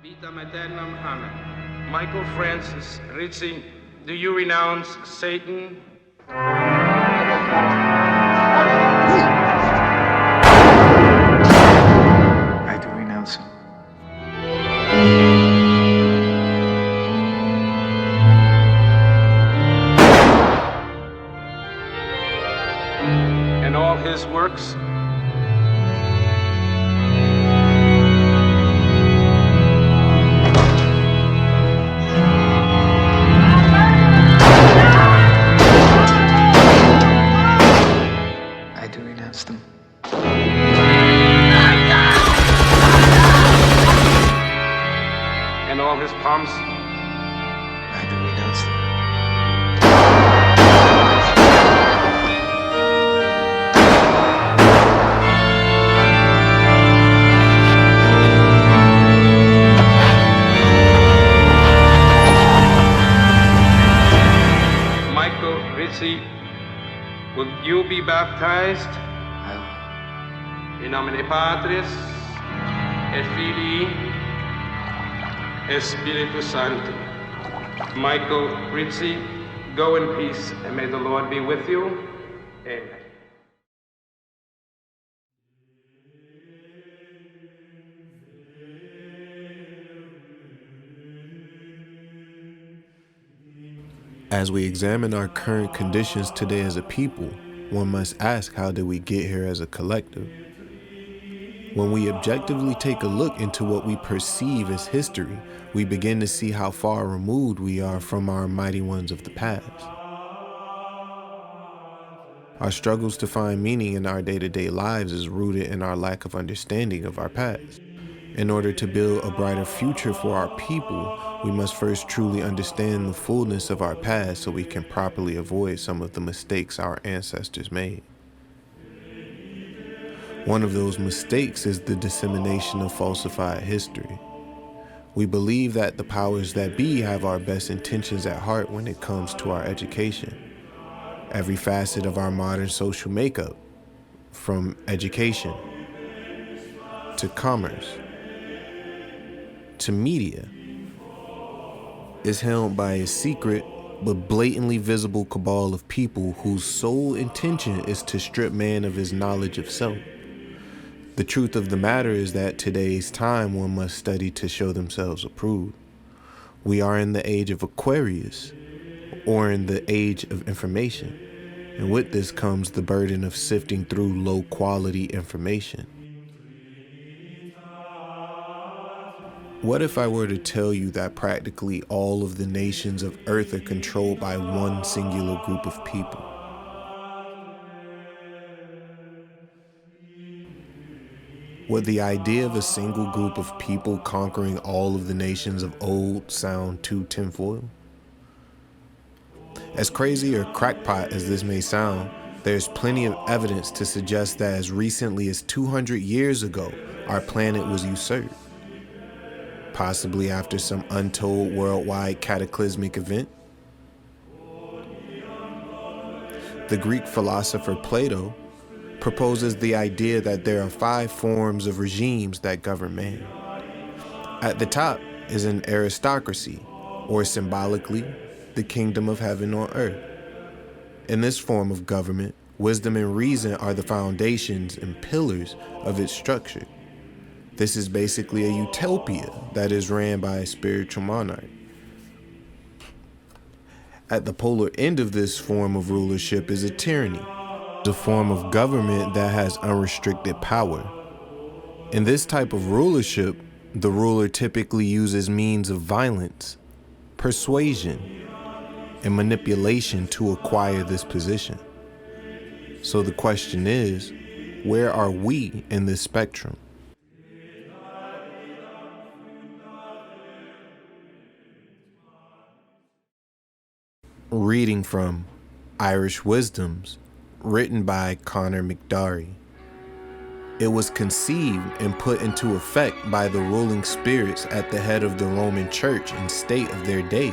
Vitam aeternam. Amen. Michael Francis Rizzi, do you renounce Satan? I do renounce him. And all his works? I do renounce them. And all his pomps? I do renounce them. Michael Rizzi, will you be baptized? I In nomine Patris, et Filii, et Spiritus Sancti. Michael Rizzi, go in peace, and may the Lord be with you. Amen. As we examine our current conditions today as a people, one must ask, how did we get here as a collective? When we objectively take a look into what we perceive as history, we begin to see how far removed we are from our mighty ones of the past. Our struggles to find meaning in our day-to-day lives is rooted in our lack of understanding of our past. In order to build a brighter future for our people, we must first truly understand the fullness of our past so we can properly avoid some of the mistakes our ancestors made. One of those mistakes is the dissemination of falsified history. We believe that the powers that be have our best intentions at heart when it comes to our education. Every facet of our modern social makeup, from education to commerce to media, is held by a secret but blatantly visible cabal of people whose sole intention is to strip man of his knowledge of self. The truth of the matter is that today's time one must study to show themselves approved. We are in the age of Aquarius, or in the age of information, and with this comes the burden of sifting through low-quality information. What if I were to tell you that practically all of the nations of Earth are controlled by one singular group of people? Would the idea of a single group of people conquering all of the nations of old sound too tinfoil? As crazy or crackpot as this may sound, there's plenty of evidence to suggest that as recently as 200 years ago, our planet was usurped. Possibly after some untold worldwide cataclysmic event. The Greek philosopher Plato proposes the idea that there are 5 forms of regimes that govern man. At the top is an aristocracy, or symbolically, the kingdom of heaven on earth. In this form of government, wisdom and reason are the foundations and pillars of its structure. This is basically a utopia that is ran by a spiritual monarch. At the polar end of this form of rulership is a tyranny, a form of government that has unrestricted power. In this type of rulership, the ruler typically uses means of violence, persuasion, and manipulation to acquire this position. So the question is, where are we in this spectrum? Reading from Irish Wisdoms, written by Conor McDarry. It was conceived and put into effect by the ruling spirits at the head of the Roman Church and state of their day,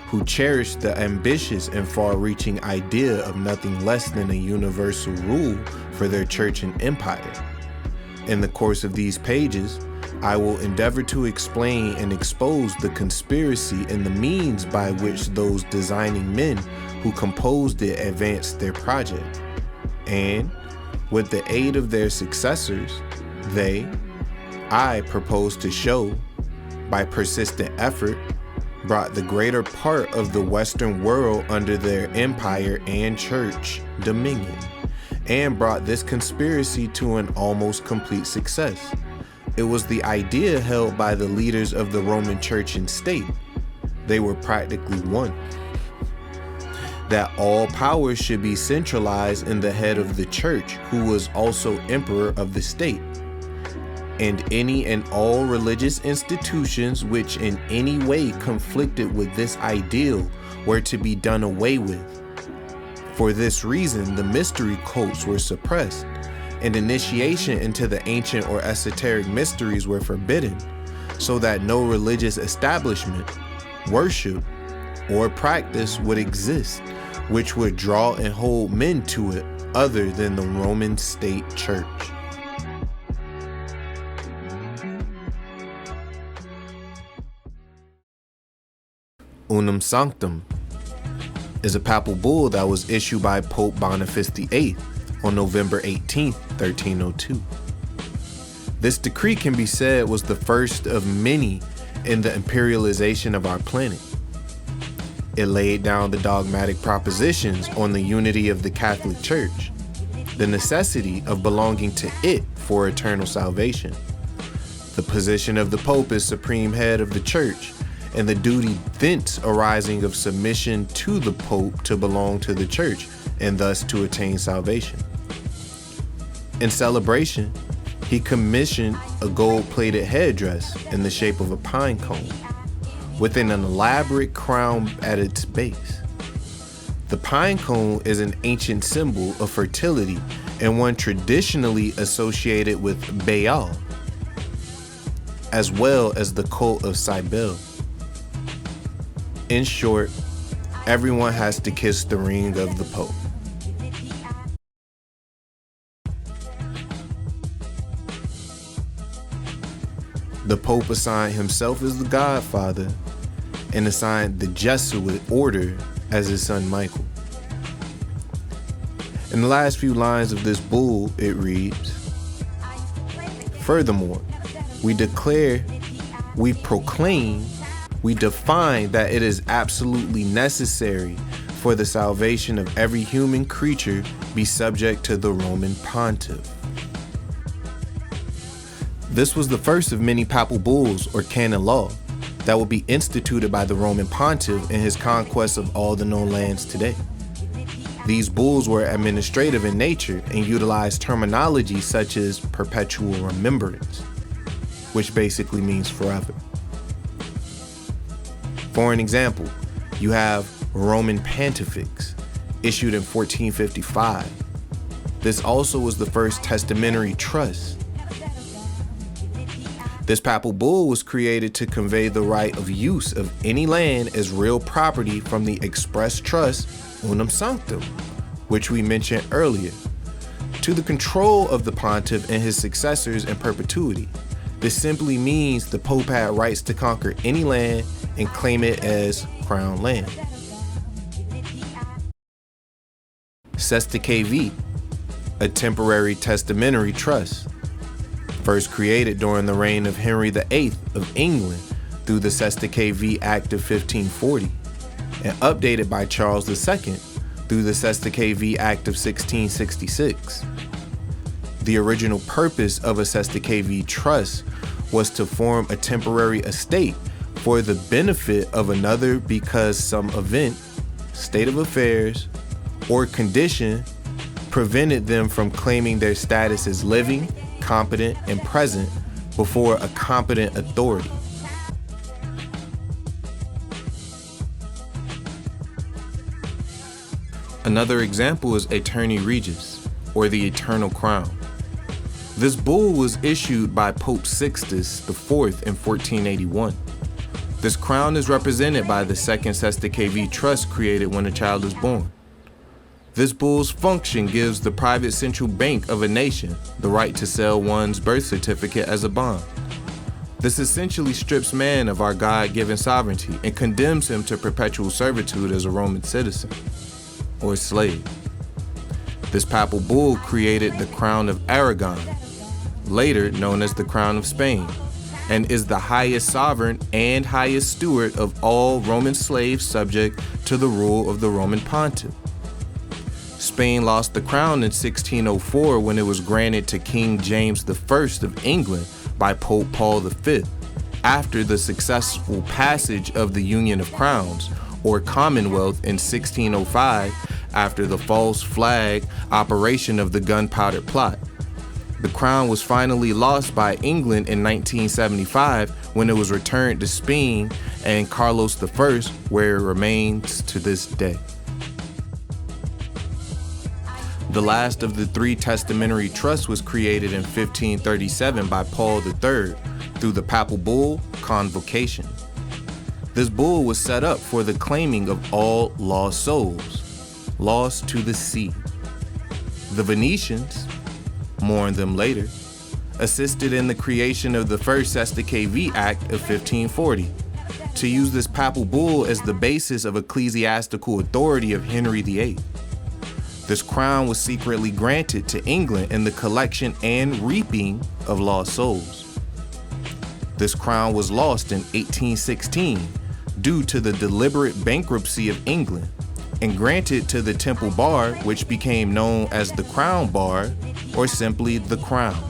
who cherished the ambitious and far-reaching idea of nothing less than a universal rule for their church and empire. In the course of these pages, I will endeavor to explain and expose the conspiracy and the means by which those designing men who composed it advanced their project. And, with the aid of their successors, I propose to show, by persistent effort, brought the greater part of the Western world under their empire and church dominion, and brought this conspiracy to an almost complete success. It was the idea held by the leaders of the Roman Church and state. They were practically one. That all power should be centralized in the head of the church, who was also emperor of the state. And any and all religious institutions which in any way conflicted with this ideal were to be done away with. For this reason, the mystery cults were suppressed, and initiation into the ancient or esoteric mysteries were forbidden, so that no religious establishment, worship, or practice would exist which would draw and hold men to it other than the Roman state church. Unum Sanctum is a papal bull that was issued by Pope Boniface VIII on November 18, 1302. This decree can be said was the first of many in the imperialization of our planet. It laid down the dogmatic propositions on the unity of the Catholic Church, the necessity of belonging to it for eternal salvation, the position of the Pope as supreme head of the Church, and the duty thence arising of submission to the Pope to belong to the Church and thus to attain salvation. In celebration, he commissioned a gold-plated headdress in the shape of a pine cone, with an elaborate crown at its base. The pine cone is an ancient symbol of fertility and one traditionally associated with Baal, as well as the cult of Cybele. In short, everyone has to kiss the ring of the Pope. The Pope assigned himself as the Godfather and assigned the Jesuit order as his son Michael. In the last few lines of this bull, it reads, "Furthermore, we declare, we proclaim, we define that it is absolutely necessary for the salvation of every human creature be subject to the Roman Pontiff." This was the first of many papal bulls or canon law that would be instituted by the Roman Pontiff in his conquest of all the known lands today. These bulls were administrative in nature and utilized terminology such as perpetual remembrance, which basically means forever. For an example, you have Roman Pontifex, issued in 1455. This also was the first testamentary trust. This papal bull was created to convey the right of use of any land as real property from the express trust Unum Sanctum, which we mentioned earlier, to the control of the pontiff and his successors in perpetuity. This simply means the Pope had rights to conquer any land and claim it as crown land. Sestakavi, a temporary testamentary trust, first created during the reign of Henry VIII of England through the Sestakavi Act of 1540, and updated by Charles II through the Sestakavi Act of 1666. The original purpose of a Sestakavi trust was to form a temporary estate for the benefit of another because some event, state of affairs, or condition prevented them from claiming their status as living, competent, and present before a competent authority. Another example is Aeterni Regis, or the Eternal Crown. This bull was issued by Pope Sixtus IV in 1481. This crown is represented by the second Sestakavi trust created when a child is born. This bull's function gives the private central bank of a nation the right to sell one's birth certificate as a bond. This essentially strips man of our God-given sovereignty and condemns him to perpetual servitude as a Roman citizen or slave. This papal bull created the Crown of Aragon, later known as the Crown of Spain, and is the highest sovereign and highest steward of all Roman slaves subject to the rule of the Roman pontiff. Spain lost the crown in 1604 when it was granted to King James I of England by Pope Paul V after the successful passage of the Union of Crowns, or Commonwealth, in 1605 after the false flag operation of the Gunpowder Plot. The crown was finally lost by England in 1975 when it was returned to Spain and Carlos I, where it remains to this day. The last of the three testamentary trusts was created in 1537 by Paul III through the papal bull Convocation. This bull was set up for the claiming of all lost souls, lost to the sea. The Venetians, more on them later, assisted in the creation of the first Sestakv Act of 1540 to use this papal bull as the basis of ecclesiastical authority of Henry VIII. This crown was secretly granted to England in the collection and reaping of lost souls. This crown was lost in 1816 due to the deliberate bankruptcy of England and granted to the Temple Bar, which became known as the Crown Bar, or simply the Crown.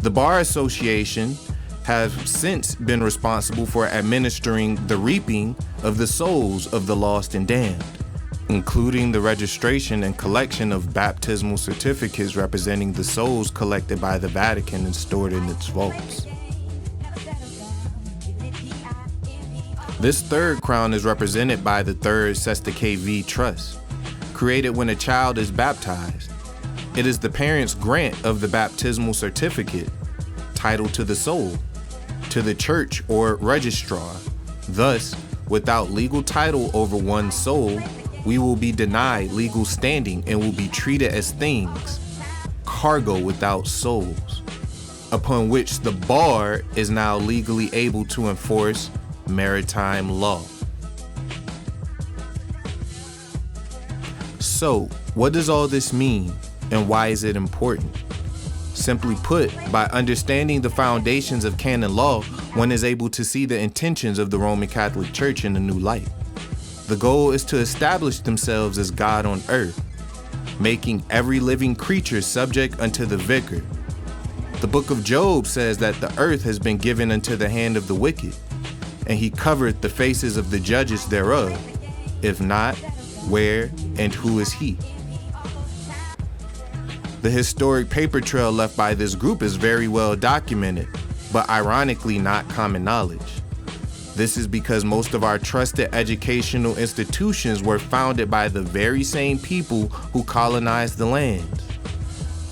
The Bar Association has since been responsible for administering the reaping of the souls of the lost and damned, including the registration and collection of baptismal certificates representing the souls collected by the Vatican and stored in its vaults. This third crown is represented by the third Sestakv Trust, created when a child is baptized. It is the parent's grant of the baptismal certificate, title to the soul, to the church or registrar. Thus, without legal title over one's soul, we will be denied legal standing and will be treated as things, cargo without souls, upon which the bar is now legally able to enforce maritime law. So, what does all this mean and why is it important? Simply put, by understanding the foundations of canon law, one is able to see the intentions of the Roman Catholic Church in a new light. The goal is to establish themselves as God on earth, making every living creature subject unto the vicar. The book of Job says that the earth has been given into the hand of the wicked, and he covereth the faces of the judges thereof. If not, where and who is he? The historic paper trail left by this group is very well documented, but ironically not common knowledge. This is because most of our trusted educational institutions were founded by the very same people who colonized the lands.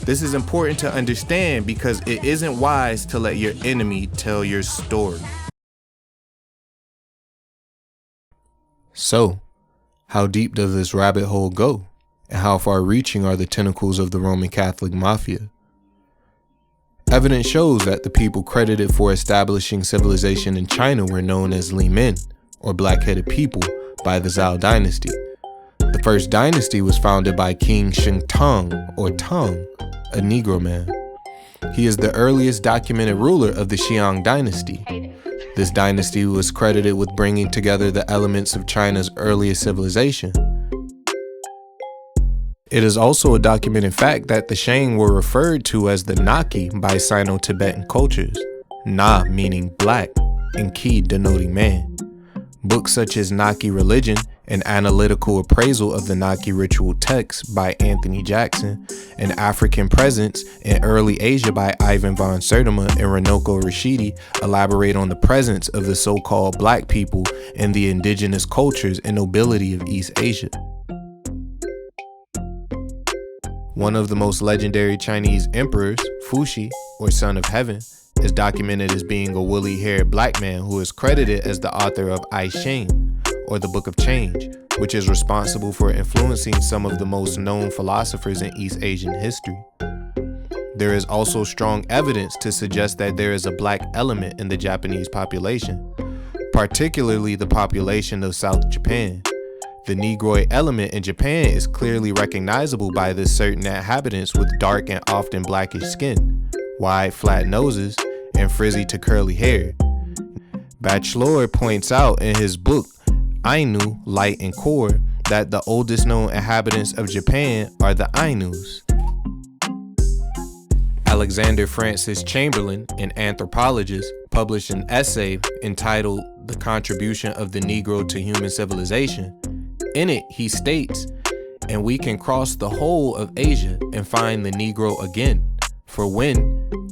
This is important to understand because it isn't wise to let your enemy tell your story. So, how deep does this rabbit hole go? And how far-reaching are the tentacles of the Roman Catholic Mafia? Evidence shows that the people credited for establishing civilization in China were known as Li Men, or black-headed people, by the Zhou dynasty. The first dynasty was founded by King Sheng Tong, or Tong, a Negro man. He is the earliest documented ruler of the Xiang dynasty. This dynasty was credited with bringing together the elements of China's earliest civilization. It is also a documented fact that the Shang were referred to as the Naki by Sino-Tibetan cultures, Na meaning black, and Ki denoting man. Books such as Naki Religion, an analytical appraisal of the Naki ritual texts by Anthony Jackson, and African Presence in Early Asia by Ivan von Sertima and Renoko Rashidi elaborate on the presence of the so-called black people in the indigenous cultures and nobility of East Asia. One of the most legendary Chinese emperors, Fuxi, or Son of Heaven, is documented as being a woolly-haired black man who is credited as the author of I Ching, or the Book of Change, which is responsible for influencing some of the most known philosophers in East Asian history. There is also strong evidence to suggest that there is a black element in the Japanese population, particularly the population of South Japan. The Negroid element in Japan is clearly recognizable by the certain inhabitants with dark and often blackish skin, wide flat noses, and frizzy to curly hair. Bachelor points out in his book, Ainu, Light and Core, that the oldest known inhabitants of Japan are the Ainus. Alexander Francis Chamberlain, an anthropologist, published an essay entitled The Contribution of the Negro to Human Civilization. In it, he states, "And we can cross the whole of Asia and find the Negro again, for when,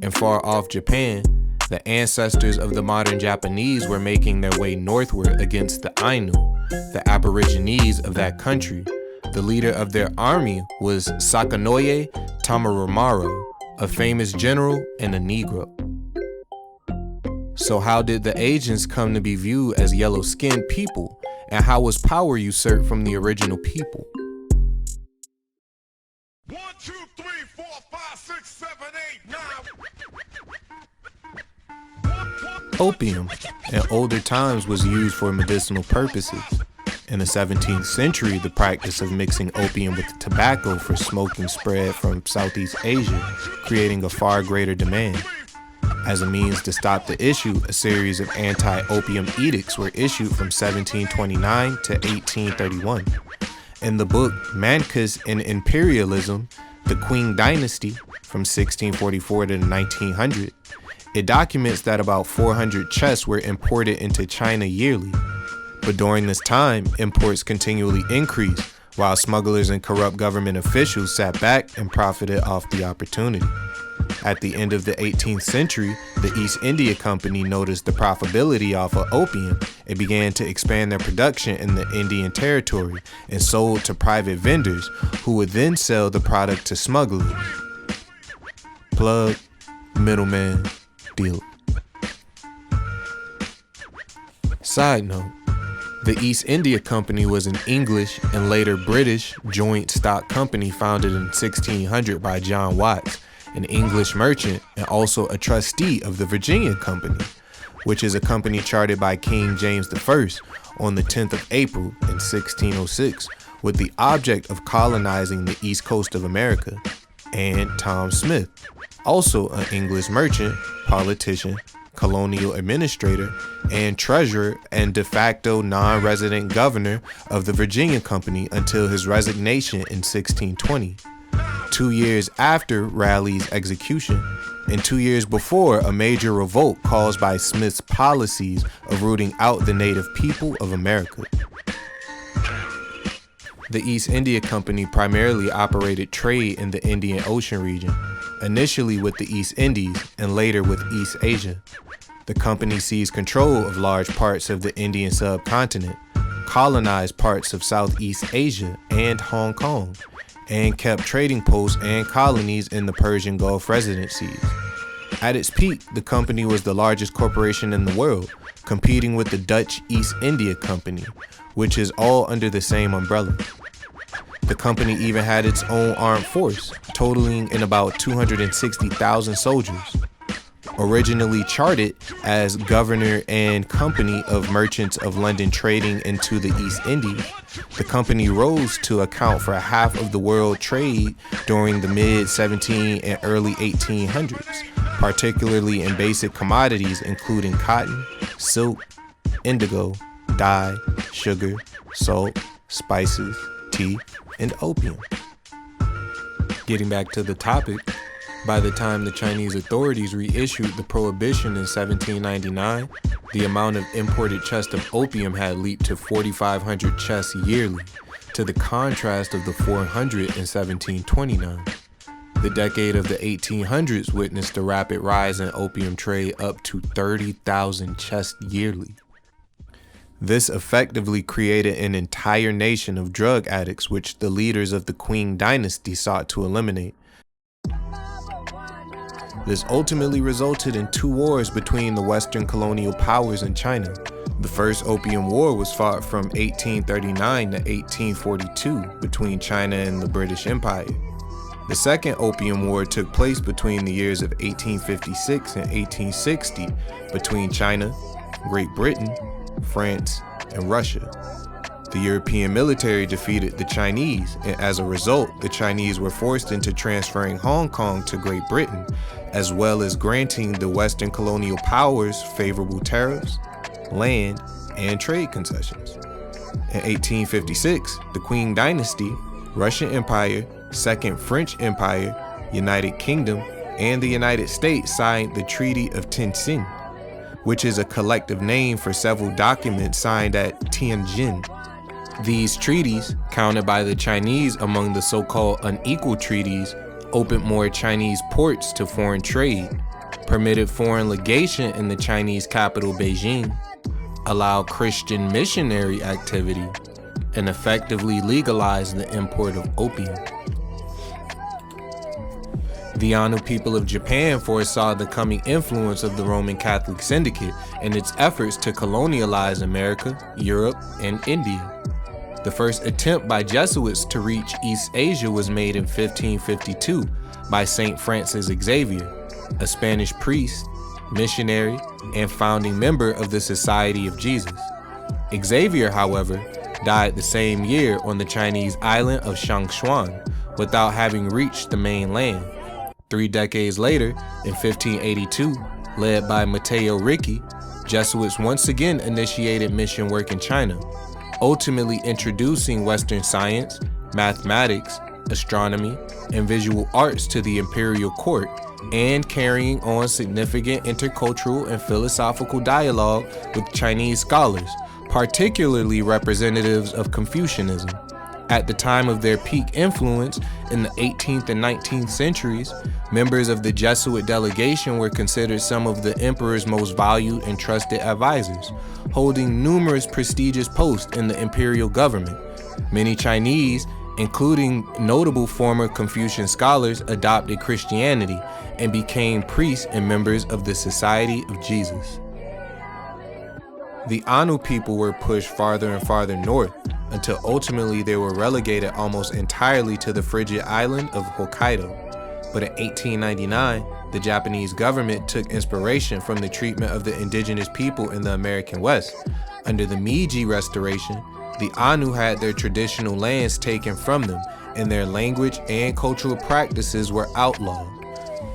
in far off Japan, the ancestors of the modern Japanese were making their way northward against the Ainu, the aborigines of that country, the leader of their army was Sakanoye Tamarammaro, a famous general and a Negro." So how did the Asians come to be viewed as yellow-skinned people, and how was power usurped from the original people? 1, 2, 3, 4, 5, 6, 7, 8, 9. Opium, in older times, was used for medicinal purposes. In the 17th century, the practice of mixing opium with tobacco for smoking spread from Southeast Asia, creating a far greater demand. As a means to stop the issue, a series of anti-opium edicts were issued from 1729 to 1831. In the book Mancus and Imperialism, the Qing Dynasty, from 1644 to 1900, it documents that about 400 chests were imported into China yearly. But during this time, imports continually increased, while smugglers and corrupt government officials sat back and profited off the opportunity. At the end of the 18th century, the East India Company noticed the profitability off of opium and began to expand their production in the Indian territory and sold to private vendors who would then sell the product to smugglers. Plug, middleman, dealer. Side note, the East India Company was an English and later British joint stock company founded in 1600 by John Watts, an English merchant and also a trustee of the Virginia Company, which is a company chartered by King James I on the 10th of April in 1606 with the object of colonizing the east coast of America, and Tom Smith, also an English merchant, politician, colonial administrator, and treasurer and de facto non-resident governor of the Virginia Company until his resignation in 1620. 2 years after Raleigh's execution, and 2 years before a major revolt caused by Smith's policies of rooting out the native people of America. The East India Company primarily operated trade in the Indian Ocean region, initially with the East Indies and later with East Asia. The company seized control of large parts of the Indian subcontinent, colonized parts of Southeast Asia and Hong Kong, and kept trading posts and colonies in the Persian Gulf residencies. At its peak, the company was the largest corporation in the world, competing with the Dutch East India Company, which is all under the same umbrella. The company even had its own armed force, totaling in about 260,000 soldiers. Originally chartered as Governor and Company of Merchants of London trading into the East Indies, the company rose to account for half of the world trade during the mid-17 and early 1800s, particularly in basic commodities including cotton, silk, indigo, dye, sugar, salt, spices, tea, and opium. Getting back to the topic, by the time the Chinese authorities reissued the prohibition in 1799, the amount of imported chests of opium had leaped to 4,500 chests yearly, to the contrast of the 400 in 1729. The decade of the 1800s witnessed a rapid rise in opium trade up to 30,000 chests yearly. This effectively created an entire nation of drug addicts which the leaders of the Qing dynasty sought to eliminate. This ultimately resulted in 2 wars between the Western colonial powers and China. The First Opium War was fought from 1839 to 1842 between China and the British Empire. The Second Opium War took place between the years of 1856 and 1860 between China, Great Britain, France, and Russia. The European military defeated the Chinese, and as a result, the Chinese were forced into transferring Hong Kong to Great Britain, as well as granting the Western colonial powers favorable tariffs, land, and trade concessions. In 1856, the Qing Dynasty, Russian Empire, Second French Empire, United Kingdom, and the United States signed the Treaty of Tianjin, which is a collective name for several documents signed at Tianjin. These treaties, counted by the Chinese among the so-called unequal treaties, opened more Chinese ports to foreign trade, permitted foreign legation in the Chinese capital Beijing, allowed Christian missionary activity, and effectively legalized the import of opium. The Anu people of Japan foresaw the coming influence of the Roman Catholic Syndicate and its efforts to colonialize America, Europe, and India. The first attempt by Jesuits to reach East Asia was made in 1552 by Saint Francis Xavier, a Spanish priest, missionary, and founding member of the Society of Jesus. Xavier, however, died the same year on the Chinese island of Shangshuan without having reached the mainland. 3 decades later, in 1582, led by Matteo Ricci, Jesuits once again initiated mission work in China, ultimately introducing Western science, mathematics, astronomy, and visual arts to the imperial court, and carrying on significant intercultural and philosophical dialogue with Chinese scholars, particularly representatives of Confucianism. At the time of their peak influence in the 18th and 19th centuries, members of the Jesuit delegation were considered some of the emperor's most valued and trusted advisors, holding numerous prestigious posts in the imperial government. Many Chinese, including notable former Confucian scholars, adopted Christianity and became priests and members of the Society of Jesus. The Anu people were pushed farther and farther north until ultimately they were relegated almost entirely to the frigid island of Hokkaido. But in 1899, the Japanese government took inspiration from the treatment of the indigenous people in the American West. Under the Meiji Restoration, the Anu had their traditional lands taken from them, and their language and cultural practices were outlawed.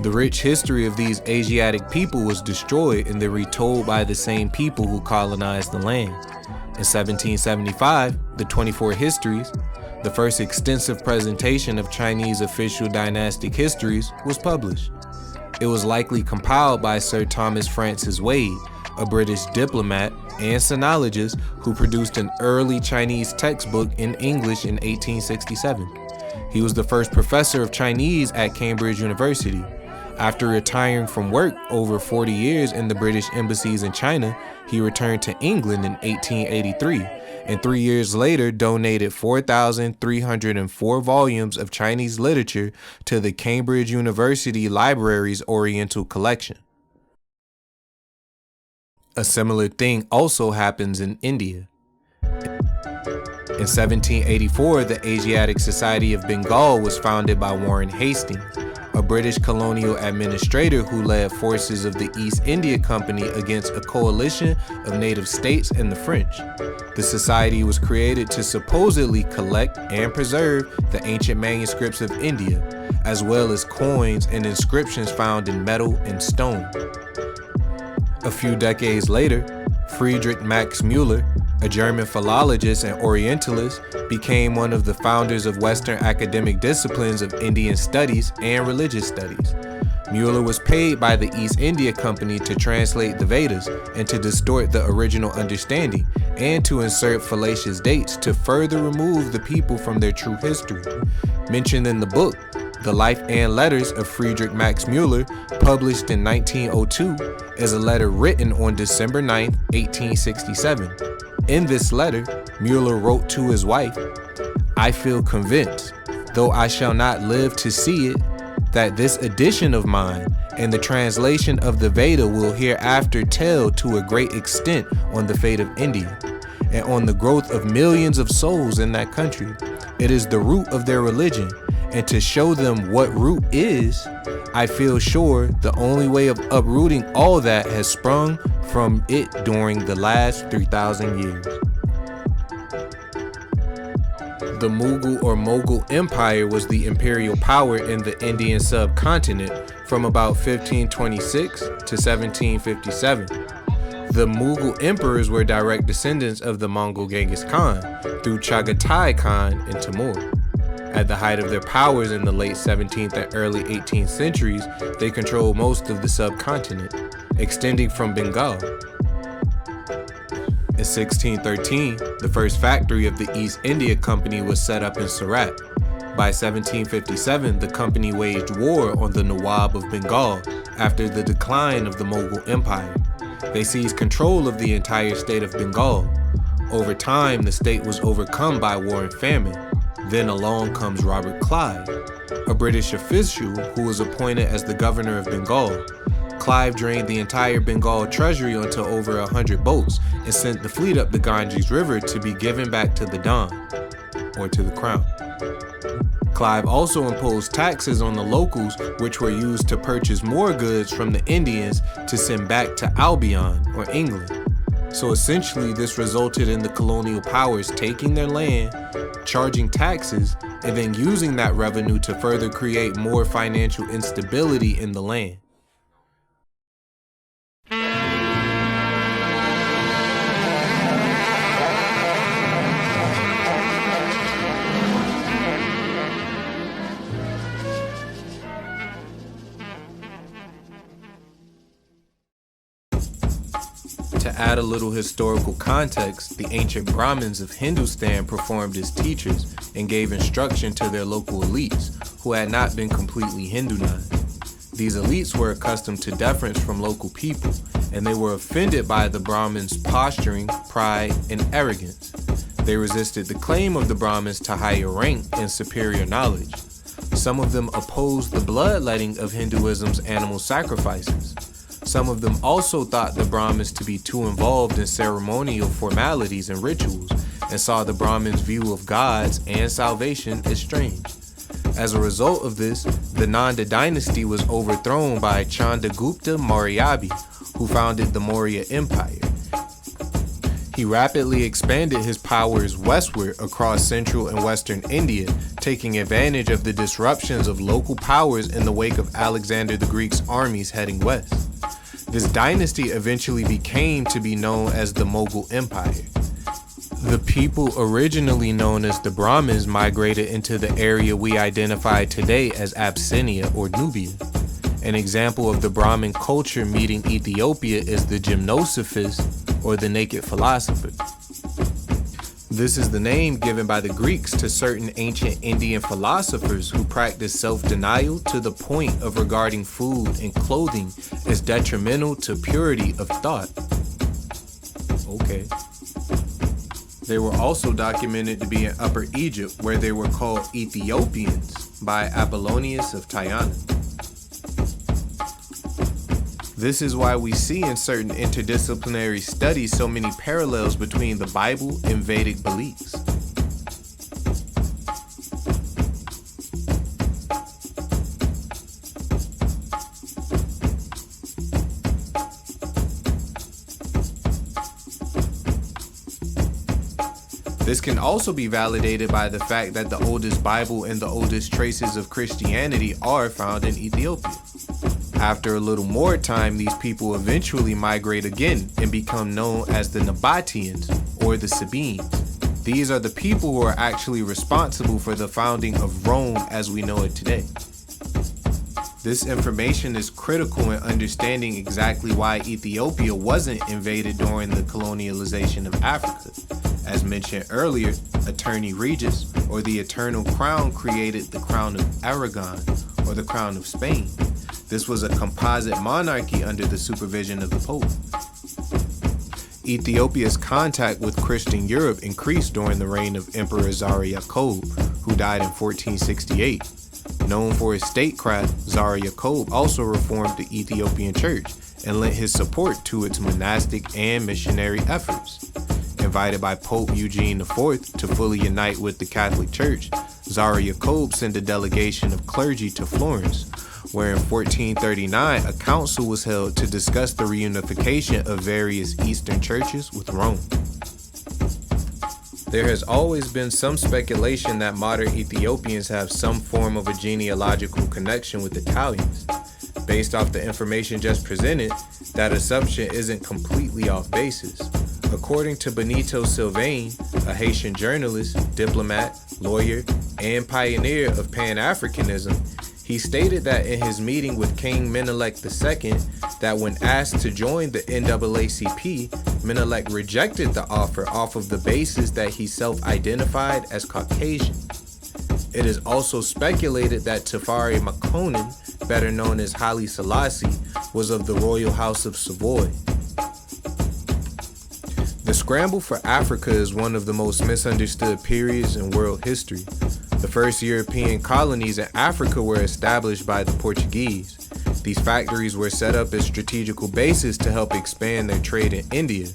The rich history of these Asiatic people was destroyed and then retold by the same people who colonized the land. In 1775, the 24 Histories, the first extensive presentation of Chinese official dynastic histories, was published. It was likely compiled by Sir Thomas Francis Wade, a British diplomat and sinologist who produced an early Chinese textbook in English in 1867. He was the first professor of Chinese at Cambridge University. After retiring from work over 40 years in the British embassies in China, he returned to England in 1883, and 3 years later donated 4,304 volumes of Chinese literature to the Cambridge University Library's Oriental Collection. A similar thing also happens in India. In 1784, the Asiatic Society of Bengal was founded by Warren Hastings, a British colonial administrator who led forces of the East India Company against a coalition of native states and the French. The society was created to supposedly collect and preserve the ancient manuscripts of India, as well as coins and inscriptions found in metal and stone. A few decades later, Friedrich Max Müller, a German philologist and Orientalist, became one of the founders of Western academic disciplines of Indian studies and religious studies. Müller was paid by the East India Company to translate the Vedas and to distort the original understanding, and to insert fallacious dates to further remove the people from their true history. Mentioned in the book, The Life and Letters of Friedrich Max Müller, published in 1902, is a letter written on December 9, 1867. In this letter, Müller wrote to his wife, "I feel convinced, though I shall not live to see it, that this edition of mine and the translation of the Veda will hereafter tell to a great extent on the fate of India, and on the growth of millions of souls in that country. It is the root of their religion, and to show them what root is, I feel sure the only way of uprooting all that has sprung from it during the last 3,000 years. The Mughal or Mughal Empire was the imperial power in the Indian subcontinent from about 1526 to 1757. The Mughal emperors were direct descendants of the Mongol Genghis Khan through Chagatai Khan and Timur. At the height of their powers in the late 17th and early 18th centuries, they controlled most of the subcontinent, extending from Bengal. In 1613, the first factory of the East India Company was set up in Surat. By 1757, the company waged war on the Nawab of Bengal after the decline of the Mughal Empire. They seized control of the entire state of Bengal. Over time, the state was overcome by war and famine. Then along comes Robert Clive, a British official who was appointed as the governor of Bengal. Clive drained the entire Bengal treasury onto over 100 boats and sent the fleet up the Ganges River to be given back to the Don, or to the crown. Clive also imposed taxes on the locals, which were used to purchase more goods from the Indians to send back to Albion, or England. So essentially, this resulted in the colonial powers taking their land, charging taxes, and then using that revenue to further create more financial instability in the land. To add a little historical context, the ancient Brahmins of Hindustan performed as teachers and gave instruction to their local elites who had not been completely Hindunized. These elites were accustomed to deference from local people, and they were offended by the Brahmins' posturing, pride, and arrogance. They resisted the claim of the Brahmins to higher rank and superior knowledge. Some of them opposed the bloodletting of Hinduism's animal sacrifices. Some of them also thought the Brahmins to be too involved in ceremonial formalities and rituals, and saw the Brahmins' view of gods and salvation as strange. As a result of this, the Nanda dynasty was overthrown by Chandragupta Maurya, who founded the Maurya Empire. He rapidly expanded his powers westward across central and western India, taking advantage of the disruptions of local powers in the wake of Alexander the Greek's armies heading west. This dynasty eventually became to be known as the Mughal Empire. The people originally known as the Brahmins migrated into the area we identify today as Abyssinia or Nubia. An example of the Brahmin culture meeting Ethiopia is the Gymnosophist or the naked philosopher. This is the name given by the Greeks to certain ancient Indian philosophers who practiced self-denial to the point of regarding food and clothing as detrimental to purity of thought. Okay. They were also documented to be in Upper Egypt, where they were called Ethiopians by Apollonius of Tyana. This is why we see in certain interdisciplinary studies so many parallels between the Bible and Vedic beliefs. This can also be validated by the fact that the oldest Bible and the oldest traces of Christianity are found in Ethiopia. After a little more time, these people eventually migrate again and become known as the Nabateans or the Sabaeans. These are the people who are actually responsible for the founding of Rome as we know it today. This information is critical in understanding exactly why Ethiopia wasn't invaded during the colonialization of Africa. As mentioned earlier, Attorney Regis or the Eternal Crown created the Crown of Aragon or the Crown of Spain. This was a composite monarchy under the supervision of the Pope. Ethiopia's contact with Christian Europe increased during the reign of Emperor Zara Yacob, who died in 1468. Known for his statecraft, Zara Yacob also reformed the Ethiopian church and lent his support to its monastic and missionary efforts. Invited by Pope Eugene IV to fully unite with the Catholic Church, Tsar Jacob sent a delegation of clergy to Florence, where in 1439 a council was held to discuss the reunification of various Eastern churches with Rome. There has always been some speculation that modern Ethiopians have some form of a genealogical connection with Italians. Based off the information just presented, that assumption isn't completely off basis. According to Benito Sylvain, a Haitian journalist, diplomat, lawyer, and pioneer of Pan-Africanism, he stated that in his meeting with King Menelik II, that when asked to join the NAACP, Menelik rejected the offer off of the basis that he self-identified as Caucasian. It is also speculated that Tafari Makonnen, better known as Haile Selassie, was of the royal house of Savoy. The scramble for Africa is one of the most misunderstood periods in world history. The first European colonies in Africa were established by the Portuguese. These factories were set up as strategical bases to help expand their trade in India.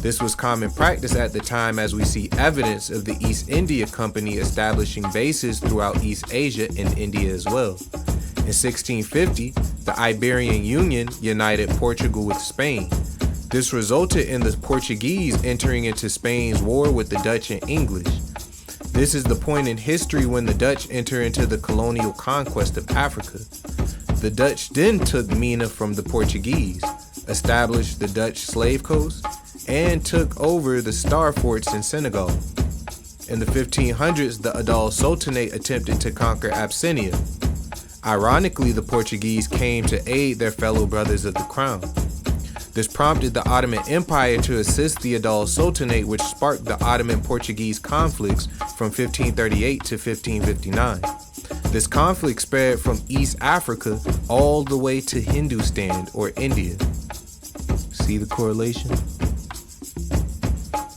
This was common practice at the time, as we see evidence of the East India Company establishing bases throughout East Asia and India as well. In 1650, the Iberian Union united Portugal with Spain. This resulted in the Portuguese entering into Spain's war with the Dutch and English. This is the point in history when the Dutch enter into the colonial conquest of Africa. The Dutch then took Mina from the Portuguese, established the Dutch slave coast, and took over the Star Forts in Senegal. In the 1500s, the Adal Sultanate attempted to conquer Abyssinia. Ironically, the Portuguese came to aid their fellow brothers of the crown. This prompted the Ottoman Empire to assist the Adal Sultanate, which sparked the Ottoman-Portuguese conflicts from 1538 to 1559. This conflict spread from East Africa all the way to Hindustan, or India. See the correlation?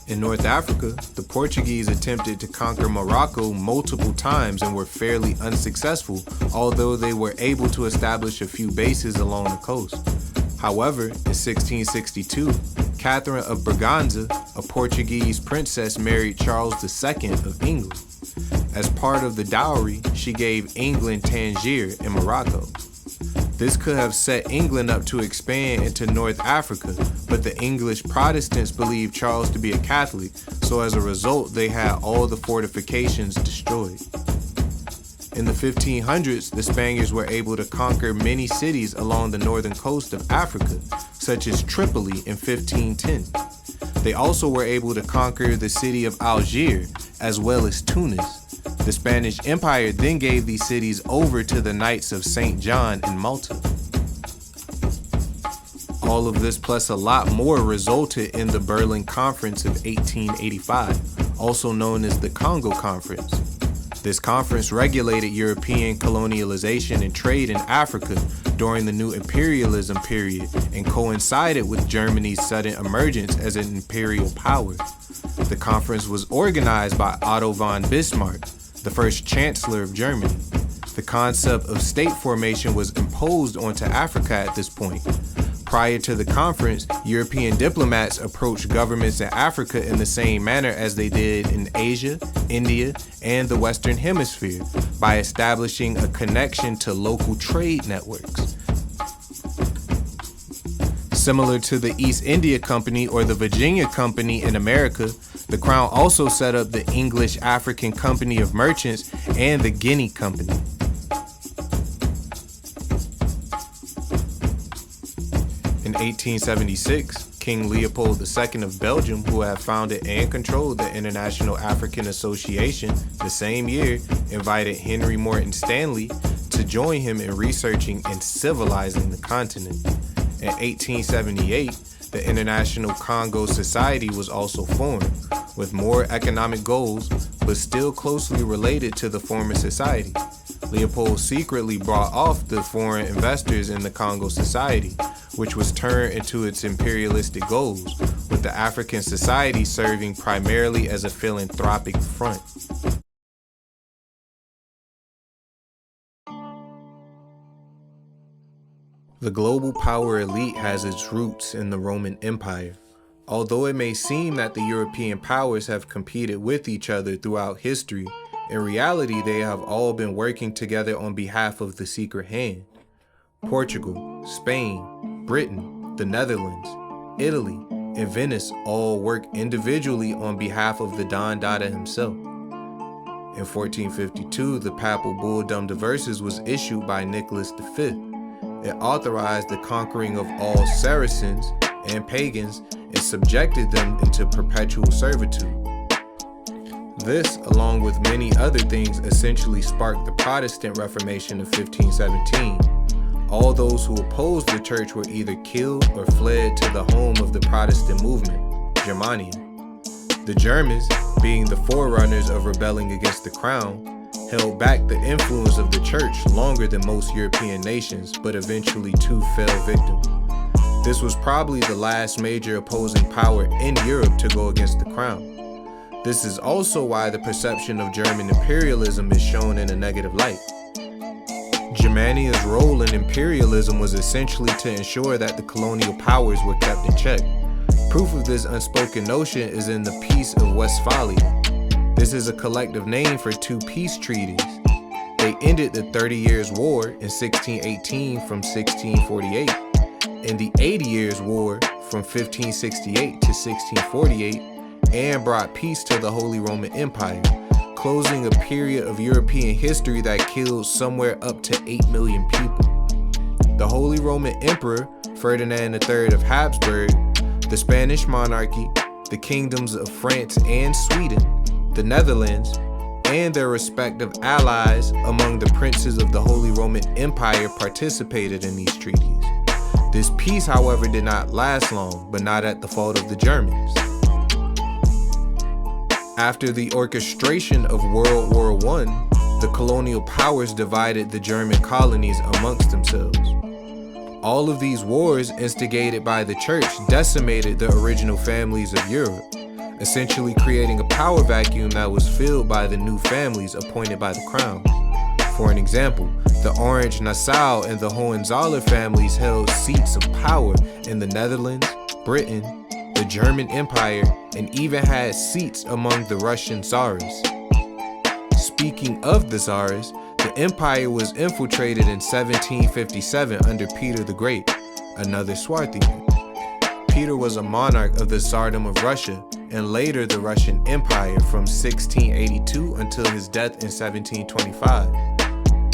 In North Africa, the Portuguese attempted to conquer Morocco multiple times and were fairly unsuccessful, although they were able to establish a few bases along the coast. However, in 1662, Catherine of Braganza, a Portuguese princess, married Charles II of England. As part of the dowry, she gave England Tangier in Morocco. This could have set England up to expand into North Africa, but the English Protestants believed Charles to be a Catholic, so as a result, they had all the fortifications destroyed. In the 1500s, the Spaniards were able to conquer many cities along the northern coast of Africa, such as Tripoli in 1510. They also were able to conquer the city of Algiers, as well as Tunis. The Spanish Empire then gave these cities over to the Knights of St. John in Malta. All of this plus a lot more resulted in the Berlin Conference of 1885, also known as the Congo Conference. This conference regulated European colonialization and trade in Africa during the new imperialism period and coincided with Germany's sudden emergence as an imperial power. The conference was organized by Otto von Bismarck, the first chancellor of Germany. The concept of state formation was imposed onto Africa at this point. Prior to the conference, European diplomats approached governments in Africa in the same manner as they did in Asia, India, and the Western Hemisphere, by establishing a connection to local trade networks. Similar to the East India Company or the Virginia Company in America, the Crown also set up the English African Company of Merchants and the Guinea Company. In 1876, King Leopold II of Belgium, who had founded and controlled the International African Association the same year, invited Henry Morton Stanley to join him in researching and civilizing the continent. In 1878, the International Congo Society was also formed, with more economic goals, but still closely related to the former society. Leopold secretly bought off the foreign investors in the Congo Society, which was turned into its imperialistic goals, with the African Society serving primarily as a philanthropic front. The global power elite has its roots in the Roman Empire. Although it may seem that the European powers have competed with each other throughout history, in reality they have all been working together on behalf of the secret hand. Portugal, Spain, Britain, the Netherlands, Italy, and Venice all work individually on behalf of the Don Dada himself. In 1452, the papal bull Dum Diversas was issued by Nicholas V. It authorized the conquering of all Saracens and pagans and subjected them into perpetual servitude. This, along with many other things, essentially sparked the Protestant Reformation of 1517. All those who opposed the church were either killed or fled to the home of the Protestant movement, Germania. The Germans, being the forerunners of rebelling against the crown, held back the influence of the church longer than most European nations, but eventually too fell victim. This was probably the last major opposing power in Europe to go against the crown. This is also why the perception of German imperialism is shown in a negative light. Germania's role in imperialism was essentially to ensure that the colonial powers were kept in check. Proof of this unspoken notion is in the Peace of Westphalia. This is a collective name for two peace treaties. They ended the 30 Years' War in 1618 from 1648, and the 80 Years' War from 1568 to 1648, and brought peace to the Holy Roman Empire, closing a period of European history that killed somewhere up to 8 million people. The Holy Roman Emperor, Ferdinand III of Habsburg, the Spanish monarchy, the kingdoms of France and Sweden, the Netherlands, and their respective allies among the princes of the Holy Roman Empire participated in these treaties. This peace, however, did not last long, but not at the fault of the Germans. After the orchestration of World War I, the colonial powers divided the German colonies amongst themselves. All of these wars, instigated by the church, decimated the original families of Europe, essentially creating a power vacuum that was filled by the new families appointed by the crown. For an example, the Orange Nassau and the Hohenzollern families held seats of power in the Netherlands, Britain, the German Empire, and even had seats among the Russian Tsars. Speaking of the Tsars, the empire was infiltrated in 1757 under Peter the Great, another Swarthian. Peter was a monarch of the Tsardom of Russia and later the Russian Empire from 1682 until his death in 1725.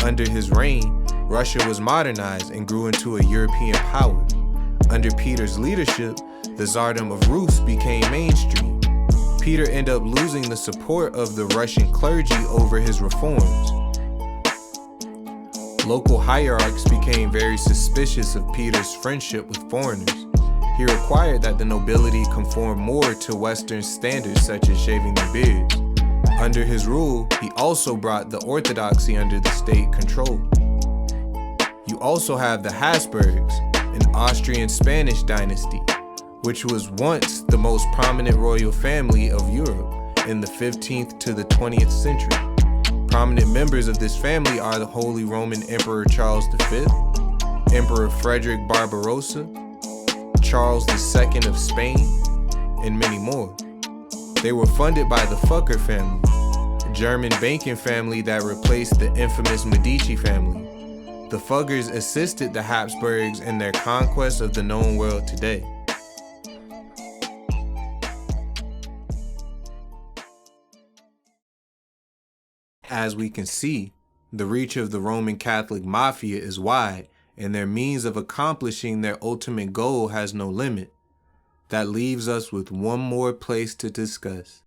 Under his reign, Russia was modernized and grew into a European power. Under Peter's leadership, the Tsardom of Rus became mainstream. Peter ended up losing the support of the Russian clergy over his reforms. Local hierarchs became very suspicious of Peter's friendship with foreigners. He required that the nobility conform more to Western standards such as shaving their beards. Under his rule, he also brought the orthodoxy under the state control. You also have the Habsburgs, an Austrian-Spanish dynasty, which was once the most prominent royal family of Europe in the 15th to the 20th century. Prominent members of this family are the Holy Roman Emperor Charles V, Emperor Frederick Barbarossa, Charles II of Spain, and many more. They were funded by the Fokker family, a German banking family that replaced the infamous Medici family. The Fuggers assisted the Habsburgs in their conquest of the known world today. As we can see, the reach of the Roman Catholic Mafia is wide, and their means of accomplishing their ultimate goal has no limit. That leaves us with one more place to discuss.